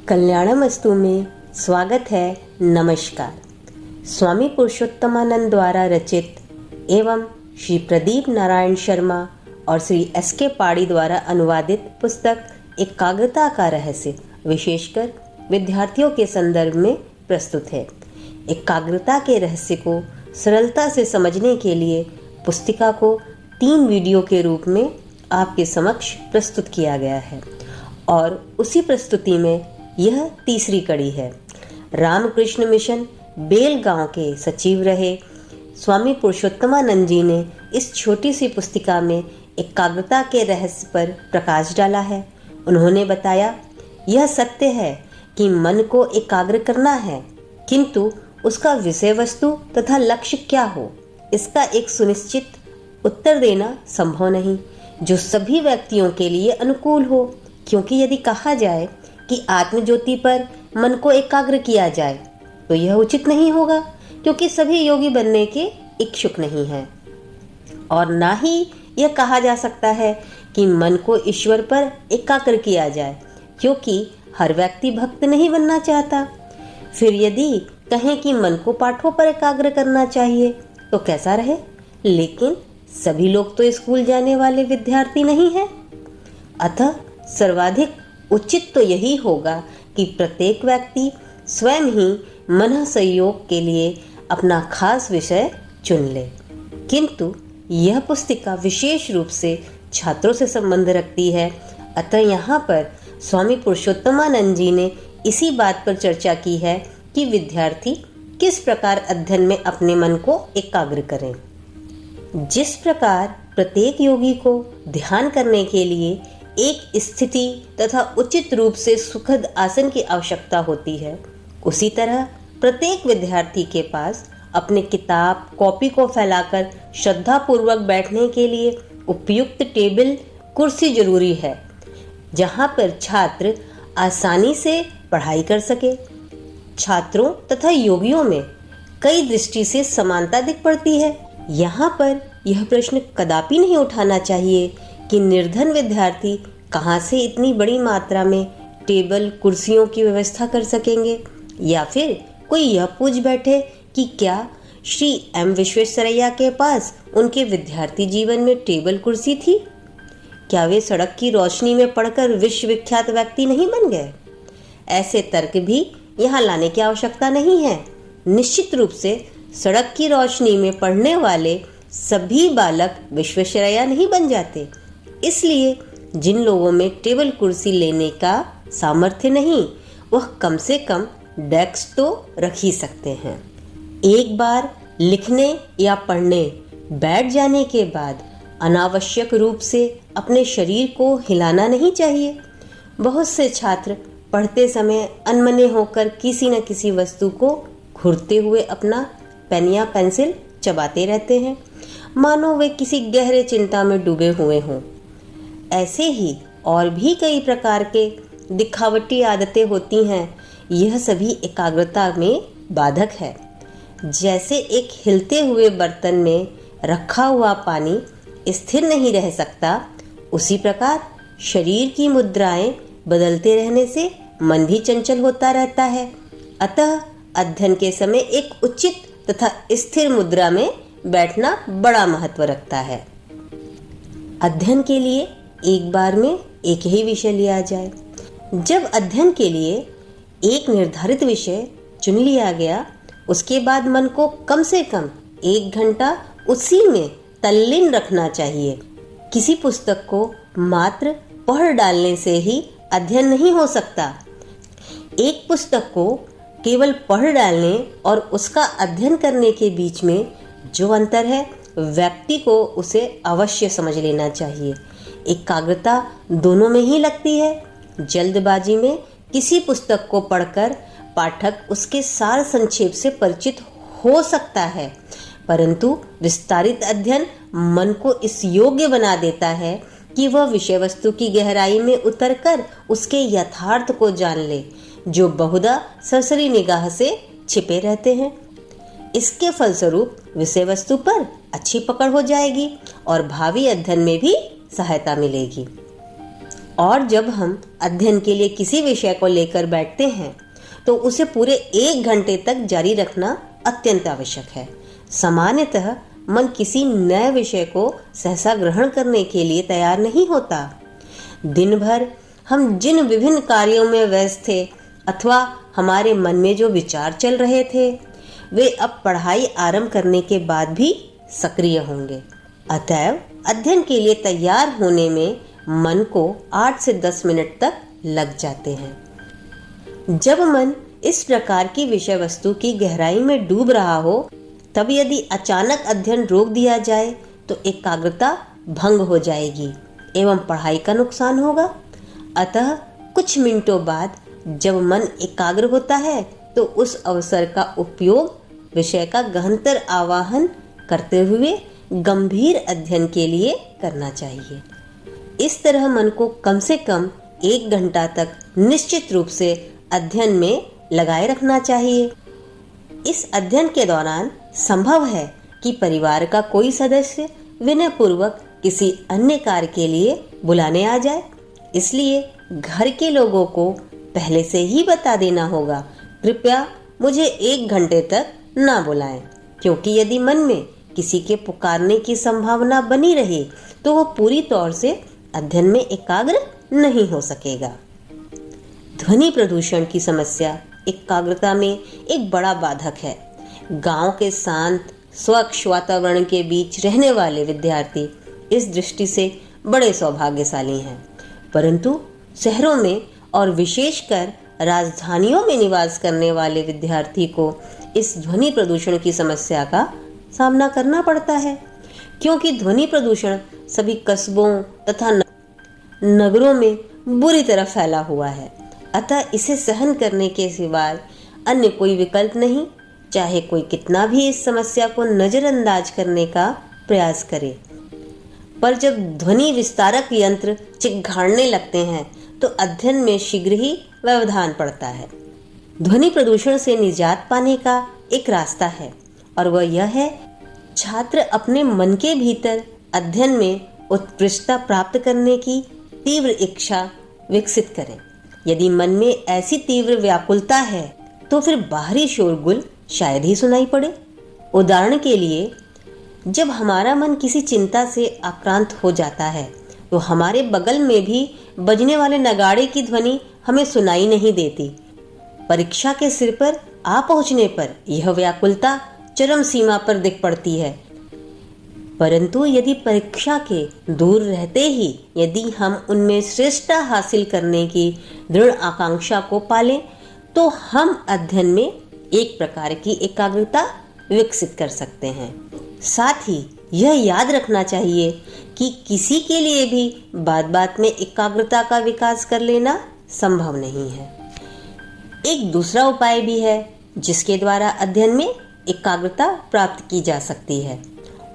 कल्याणमस्तु में स्वागत है। नमस्कार। स्वामी पुरुषोत्तमानंद द्वारा रचित एवं श्री प्रदीप नारायण शर्मा और श्री एस.के. पाड़ी द्वारा अनुवादित पुस्तक एकाग्रता का रहस्य विशेषकर विद्यार्थियों के संदर्भ में प्रस्तुत है। एकाग्रता के रहस्य को सरलता से समझने के लिए पुस्तिका को 3 वीडियो के रूप में आपके समक्ष प्रस्तुत किया गया है और उसी प्रस्तुति में यह तीसरी कड़ी है। रामकृष्ण मिशन बेल गांव के सचिव रहे स्वामी पुरुषोत्तमानंद जी ने इस छोटी सी पुस्तिका में एकाग्रता के रहस्य पर प्रकाश डाला है। उन्होंने बताया, यह सत्य है कि मन को एकाग्र करना है, किंतु उसका विषय वस्तु तथा लक्ष्य क्या हो, इसका एक सुनिश्चित उत्तर देना संभव नहीं जो सभी व्यक्तियों के लिए अनुकूल हो। क्योंकि यदि कहा जाए कि आत्मज्योति पर मन को एकाग्र किया जाए तो यह उचित नहीं होगा, क्योंकि सभी योगी बनने के इच्छुक नहीं हैं। और ना ही यह कहा जा सकता है कि मन को ईश्वर पर एकाग्र किया जाए, क्योंकि हर व्यक्ति भक्त नहीं बनना चाहता। फिर यदि कहें कि मन को पाठों पर एकाग्र करना चाहिए तो कैसा रहे? लेकिन सभी लोग तो स्कूल जाने वाले विद्यार्थी नहीं हैं। अतः सर्वाधिक उचित तो यही होगा कि प्रत्येक व्यक्ति स्वयं ही मन संयोग के लिए अपना खास विषय चुन ले। किंतु यह पुस्तिका विशेष रूप से छात्रों से संबंध रखती है। अतः यहाँ पर स्वामी पुरुषोत्तमानंद जी ने इसी बात पर चर्चा की है कि विद्यार्थी किस प्रकार अध्ययन में अपने मन को एकाग्र करें। जिस प्रकार प्रत्येक योगी को ध्यान करने के लिए एक स्थिति तथा उचित रूप से सुखद आसन की आवश्यकता होती है, उसी तरह प्रत्येक विद्यार्थी के पास अपने किताब कॉपी को फैलाकर श्रद्धापूर्वक बैठने के लिए उपयुक्त टेबल कुर्सी जरूरी है, जहाँ पर छात्र आसानी से पढ़ाई कर सके। छात्रों तथा योगियों में कई दृष्टि से समानता दिख पड़ती है। यहाँ पर यह प्रश्न कदापि नहीं उठाना चाहिए कि निर्धन विद्यार्थी कहाँ से इतनी बड़ी मात्रा में टेबल कुर्सियों की व्यवस्था कर सकेंगे, या फिर कोई यह पूछ बैठे कि क्या श्री एम विश्वेश्वरैया के पास उनके विद्यार्थी जीवन में टेबल कुर्सी थी? क्या वे सड़क की रोशनी में पढ़कर विश्वविख्यात व्यक्ति नहीं बन गए? ऐसे तर्क भी यहाँ लाने की आवश्यकता नहीं है। निश्चित रूप से सड़क की रोशनी में पढ़ने वाले सभी बालक विश्वेश्वरैया नहीं बन जाते। इसलिए जिन लोगों में टेबल कुर्सी लेने का सामर्थ्य नहीं, वह कम से कम डेस्क तो रख ही सकते हैं। एक बार लिखने या पढ़ने बैठ जाने के बाद अनावश्यक रूप से अपने शरीर को हिलाना नहीं चाहिए। बहुत से छात्र पढ़ते समय अनमने होकर किसी न किसी वस्तु को घूरते हुए अपना पेन या पेंसिल चबाते रहते हैं, मानो वे किसी गहरे चिंता में डूबे हुए हों। ऐसे ही और भी कई प्रकार के दिखावटी आदतें होती हैं। यह सभी एकाग्रता में बाधक है। जैसे एक हिलते हुए बर्तन में रखा हुआ पानी स्थिर नहीं रह सकता, उसी प्रकार शरीर की मुद्राएं बदलते रहने से मन भी चंचल होता रहता है। अतः अध्ययन के समय एक उचित तथा स्थिर मुद्रा में बैठना बड़ा महत्व रखता है। अध्ययन के लिए एक बार में एक ही विषय लिया जाए। जब अध्ययन के लिए एक निर्धारित विषय चुन लिया गया, उसके बाद मन को कम से कम 1 घंटा उसी में तल्लीन रखना चाहिए। किसी पुस्तक को मात्र पढ़ डालने से ही अध्ययन नहीं हो सकता। एक पुस्तक को केवल पढ़ डालने और उसका अध्ययन करने के बीच में जो अंतर है, व्यक्ति को उसे अवश्य समझ लेना चाहिए। एकाग्रता दोनों में ही लगती है। जल्दबाजी में किसी पुस्तक को पढ़कर पाठक उसके सार संक्षेप से परिचित हो सकता है, परंतु विस्तारित अध्ययन मन को इस योग्य बना देता है कि वह विषय वस्तु की गहराई में उतरकर उसके यथार्थ को जान ले, जो बहुधा सरसरी निगाह से छिपे रहते हैं। इसके फलस्वरूप विषय वस्तु पर अच्छी पकड़ हो जाएगी और भावी अध्ययन में भी सहायता मिलेगी। और जब हम अध्ययन के लिए किसी विषय को लेकर बैठते हैं तो उसे पूरे 1 घंटे तक जारी रखना अत्यंत आवश्यक है। सामान्यतः मन किसी नए विषय को सहसा ग्रहण करने के लिए तैयार नहीं होता। दिन भर हम जिन विभिन्न कार्यों में व्यस्त थे अथवा हमारे मन में जो विचार चल रहे थे वे अब पढ़ाई आरंभ करने के बाद भी सक्रिय होंगे। अतएव अध्ययन के लिए तैयार होने में मन को 8 से 10 मिनट तक लग जाते हैं। जब मन इस प्रकार की विषय वस्तु की गहराई में डूब रहा हो तब यदि अचानक अध्ययन रोक दिया जाए तो एकाग्रता भंग हो जाएगी एवं पढ़ाई का नुकसान होगा। अतः कुछ मिनटों बाद जब मन एकाग्र होता है तो उस अवसर का उपयोग विषय का गहनतर आवाहन करते हुए गंभीर अध्ययन के लिए करना चाहिए। इस तरह मन को कम से कम 1 घंटा तक निश्चित रूप से अध्ययन में लगाए रखना चाहिए। इस अध्ययन के दौरान संभव है कि परिवार का कोई सदस्य विनय पूर्वक किसी अन्य कार्य के लिए बुलाने आ जाए, इसलिए घर के लोगों को पहले से ही बता देना होगा, कृपया मुझे 1 घंटे तक ना बुलाएं, क्योंकि यदि मन में किसी के पुकारने की संभावना बनी रहे तो वह पूरी तौर से अध्ययन में एकाग्र नहीं हो सकेगा। ध्वनि प्रदूषण की समस्या एकाग्रता में एक बड़ा बाधक है। गांव के शांत स्वच्छ वातावरण के बीच रहने वाले विद्यार्थी इस दृष्टि से बड़े सौभाग्यशाली हैं, परंतु शहरों में और विशेषकर राजधानियों में निवास करने वाले विद्यार्थी को इस ध्वनि प्रदूषण की समस्या का सामना करना पड़ता है, क्योंकि ध्वनि प्रदूषण सभी कस्बों तथा नगरों में बुरी तरह फैला हुआ है। अतः इसे सहन करने के सिवाय अन्य कोई विकल्प नहीं, चाहे कोई कितना भी इस समस्या को नज़रअंदाज करने का प्रयास करे। पर जब ध्वनि विस्तारक यंत्र चिघाड़ने लगते हैं तो अध्ययन में शीघ्र ही व्यवधान पड़ता है। ध्वनि प्रदूषण से निजात पाने का एक रास्ता है और वह यह है, छात्र अपने मन के भीतर अध्ययन में उत्कृष्टता प्राप्त करने की तीव्र इच्छा विकसित करें। यदि मन में ऐसी तीव्र व्याकुलता है तो फिर बाहरी शोरगुल शायद ही सुनाई पड़े। उदाहरण के लिए, जब हमारा मन किसी चिंता से आक्रांत हो जाता है तो हमारे बगल में भी बजने वाले नगाड़े की ध्वनि हमें सुनाई नहीं देती। परीक्षा के सिर पर आ पहुंचने पर यह व्याकुलता चरम सीमा पर दिख पड़ती है, परंतु यदि परीक्षा के दूर रहते ही यदि हम उनमें श्रेष्ठता हासिल करने की दृढ़ आकांक्षा को पालें तो हम अध्ययन में एक प्रकार की एकाग्रता विकसित कर सकते हैं। साथ ही यह याद रखना चाहिए कि किसी के लिए भी बात बात में एकाग्रता का विकास कर लेना संभव नहीं है। एक दूसरा उपाय भी है जिसके द्वारा अध्ययन में एकाग्रता प्राप्त की जा सकती है,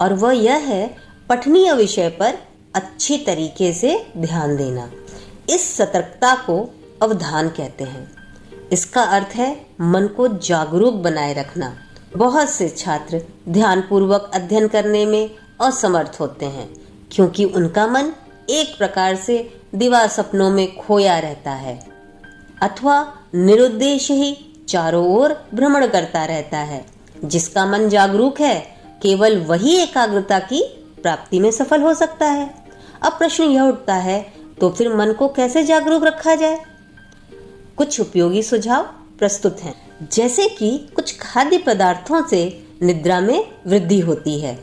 और वह यह है पठनीय विषय पर अच्छी तरीके से ध्यान देना। इस सतर्कता को अवधान कहते हैं। इसका अर्थ है मन को जागरूक बनाए रखना। बहुत से छात्र ध्यानपूर्वक अध्ययन करने में असमर्थ होते हैं क्योंकि उनका मन एक प्रकार से दिवा सपनों में खोया रहता है अथवा निरुद्देश्य ही चारों ओर भ्रमण करता रहता है। जिसका मन जागरूक है केवल वही एकाग्रता की प्राप्ति में सफल हो सकता है। अब प्रश्न यह उठता है, तो फिर मन को कैसे जागरूक रखा जाए? कुछ उपयोगी सुझाव प्रस्तुत हैं। जैसे कि कुछ खाद्य पदार्थों से निद्रा में वृद्धि होती है,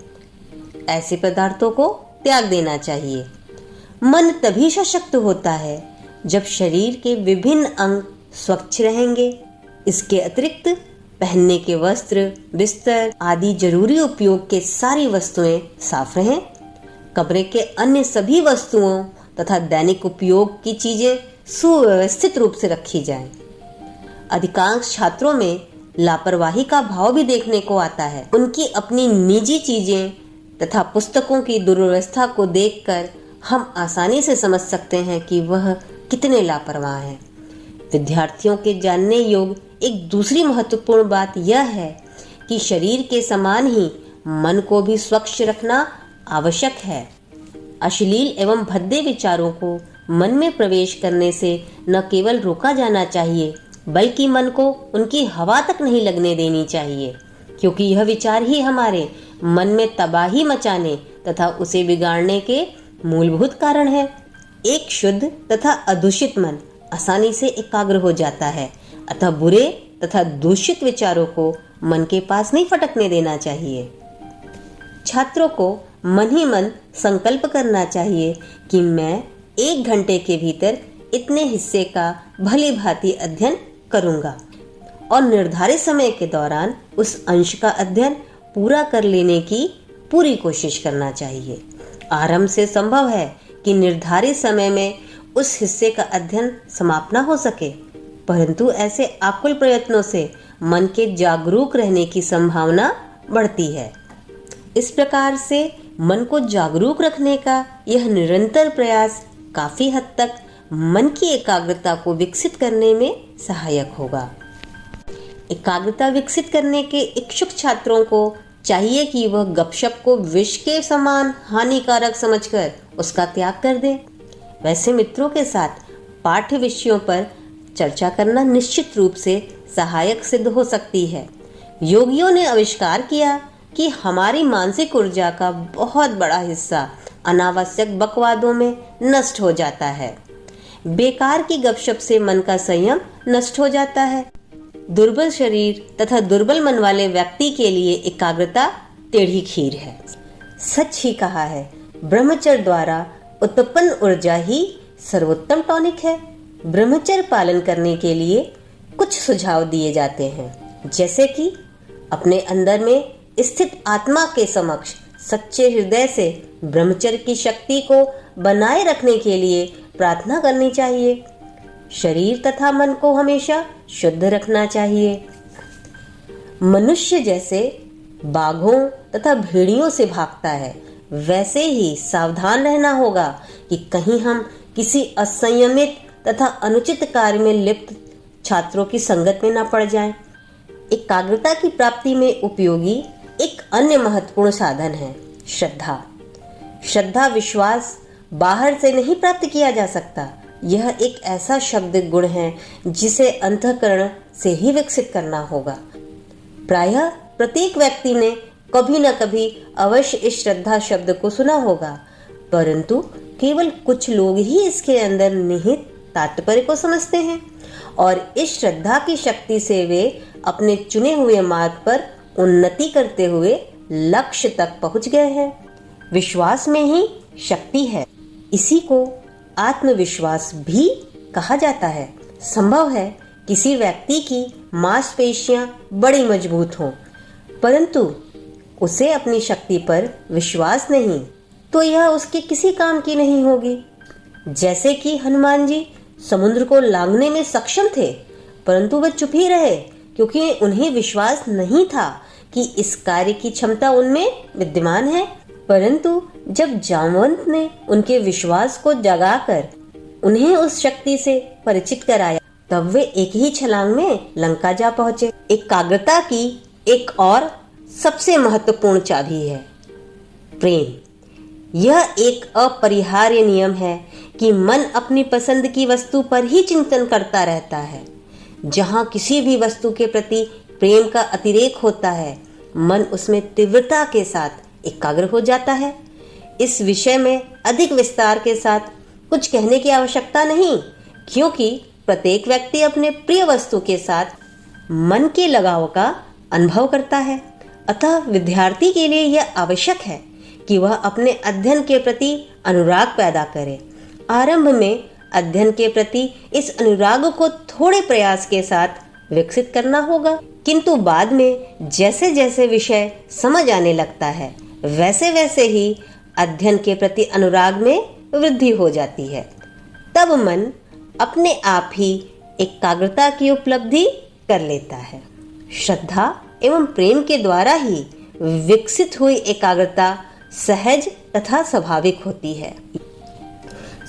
ऐसे पदार्थों को त्याग देना चाहिए। मन तभी सशक्त होता है जब शरीर के विभिन्न अंग स्वच्छ रहेंगे। इसके अतिरिक्त पहनने के वस्त्र, बिस्तर आदि जरूरी उपयोग के सारी वस्तुएं साफ रहें। कमरे के अन्य सभी वस्तुओं तथा दैनिक उपयोग की चीजें सुव्यवस्थित रूप से रखी जाएं। अधिकांश छात्रों में लापरवाही का भाव भी देखने को आता है। उनकी अपनी निजी चीजें तथा पुस्तकों की दुर्व्यवस्था को देखकर हम आसानी से समझ सकते हैं कि वह कितने लापरवाह हैं। विद्यार्थियों के जानने योग्य एक दूसरी महत्वपूर्ण बात यह है कि शरीर के समान ही मन को भी स्वच्छ रखना आवश्यक है। अश्लील एवं भद्दे विचारों को मन में प्रवेश करने से न केवल रोका जाना चाहिए बल्कि मन को उनकी हवा तक नहीं लगने देनी चाहिए, क्योंकि यह विचार ही हमारे मन में तबाही मचाने तथा उसे बिगाड़ने के मूलभूत कारण है। एक शुद्ध तथा अदूषित मन आसानी से एकाग्र हो जाता है, अतः बुरे तथा दूषित विचारों को मन के पास नहीं फटकने देना चाहिए। छात्रों को मन ही मन संकल्प करना चाहिए कि मैं 1 घंटे के भीतर इतने हिस्से का भली भांति अध्ययन करूंगा और निर्धारित समय के दौरान उस अंश का अध्ययन पूरा कर लेने की पूरी कोशिश करना चाहिए। आरंभ से संभव है कि निर्धारित समय में उस हिस्से का अध्ययन समाप्त न हो सके, परंतु ऐसे आकुल प्रयत्नों से मन के जागरूक रहने की संभावना बढ़ती है। इस प्रकार से मन को जागरूक रखने का यह निरंतर प्रयास काफी हद तक मन की एकाग्रता को विकसित करने में सहायक होगा। एकाग्रता विकसित करने के इच्छुक छात्रों को चाहिए कि वह गपशप को विष के समान हानिकारक समझकर उसका त्याग कर दे। वैसे मित्रों के साथ पाठ्य विषयों पर चर्चा करना निश्चित रूप से सहायक सिद्ध हो सकती है। योगियों ने आविष्कार किया कि हमारी मानसिक ऊर्जा का बहुत बड़ा हिस्सा अनावश्यक बकवादों में नष्ट हो जाता है। बेकार की गपशप से मन का संयम नष्ट हो जाता है। दुर्बल शरीर तथा दुर्बल मन वाले व्यक्ति के लिए एकाग्रता टेढ़ी खीर है। सच ही कहा है, ब्रह्मचर्य द्वारा उत्पन्न ऊर्जा ही सर्वोत्तम टॉनिक है। ब्रह्मचर्य पालन करने के लिए कुछ सुझाव दिए जाते हैं, जैसे कि अपने अंदर में स्थित आत्मा के समक्ष सच्चे हृदय से ब्रह्मचर्य की शक्ति को बनाए रखने के लिए प्रार्थना करनी चाहिए। शरीर तथा मन को हमेशा शुद्ध रखना चाहिए। मनुष्य जैसे बाघों तथा भेड़ियों से भागता है, वैसे ही सावधान रहना होगा कि कहीं हम किसी असंयमित तथा अनुचित कार्य में लिप्त छात्रों की संगत में न पड़ जाएं। एकाग्रता की प्राप्ति में उपयोगी एक अन्य महत्वपूर्ण साधन है श्रद्धा। श्रद्धा विश्वास बाहर से नहीं प्राप्त किया जा सकता। यह एक ऐसा शब्द गुण है जिसे अंतःकरण से ही विकसित करना होगा। प्रायः प्रत्येक व्यक्ति ने कभी न कभी अवश्य इस श्रद्धा शब्द को सुना होगा, परंतु केवल कुछ लोग ही इसके अंदर निहित तात्पर्य को समझते हैं और इस श्रद्धा की शक्ति से वे अपने चुने हुए मार्ग पर उन्नति करते हुए लक्ष्य तक पहुंच गए हैं। विश्वास में ही शक्ति है, इसी को आत्मविश्वास भी कहा जाता है। संभव है किसी व्यक्ति की मांसपेशियां बड़ी मजबूत हों, परंतु उसे अपनी शक्ति पर विश्वास नहीं, तो यह उसके किसी काम की नहीं होगी। जैसे कि हनुमान जी समुद्र को लांघने में सक्षम थे, परंतु वे चुप ही रहे क्योंकि उन्हें विश्वास नहीं था कि इस कार्य की क्षमता उनमें विद्यमान है। परंतु जब जामवंत ने उनके विश्वास को जगाकर उन्हें उस शक्ति से परिचित कराया, तब वे एक ही छलांग में लंका जा पहुंचे। एकाग्रता की एक और सबसे महत्वपूर्ण चाबी है प्रेम। यह एक अपरिहार्य नियम है कि मन अपनी पसंद की वस्तु पर ही चिंतन करता रहता है। जहाँ किसी भी वस्तु के प्रति प्रेम का अतिरेक होता है, मन उसमें तीव्रता के साथ एकाग्र हो जाता है। इस विषय में अधिक विस्तार के साथ कुछ कहने की आवश्यकता नहीं, क्योंकि प्रत्येक व्यक्ति अपने प्रिय वस्तु के साथ मन के लगाव का अनुभव करता है। अतः विद्यार्थी के लिए यह आवश्यक है कि वह अपने अध्ययन के प्रति अनुराग पैदा करे। आरंभ में अध्ययन के प्रति इस अनुराग को थोड़े प्रयास के साथ विकसित करना होगा, किंतु बाद में जैसे जैसे विषय समझ आने लगता है, वैसे वैसे ही अध्ययन के प्रति अनुराग में वृद्धि हो जाती है। तब मन अपने आप ही एकाग्रता की उपलब्धि कर लेता है। श्रद्धा एवं प्रेम के द्वारा ही विकसित हुई एकाग्रता सहज तथा स्वाभाविक होती है।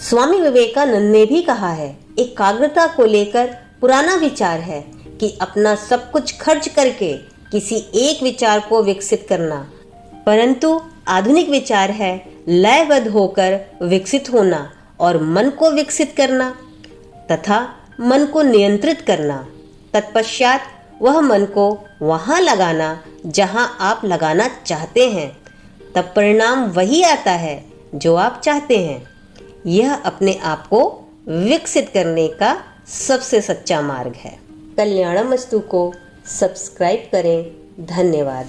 स्वामी विवेकानंद ने भी कहा है, एकाग्रता को लेकर पुराना विचार है कि अपना सब कुछ खर्च करके किसी एक विचार को विकसित करना, परंतु आधुनिक विचार है लयबद्ध होकर विकसित होना और मन को विकसित करना तथा मन को नियंत्रित करना, तत्पश्चात वह मन को वहाँ लगाना जहाँ आप लगाना चाहते हैं, तब परिणाम वही आता है जो आप चाहते हैं। यह अपने आप को विकसित करने का सबसे सच्चा मार्ग है। कल्याणमस्तु को सब्सक्राइब करें। धन्यवाद।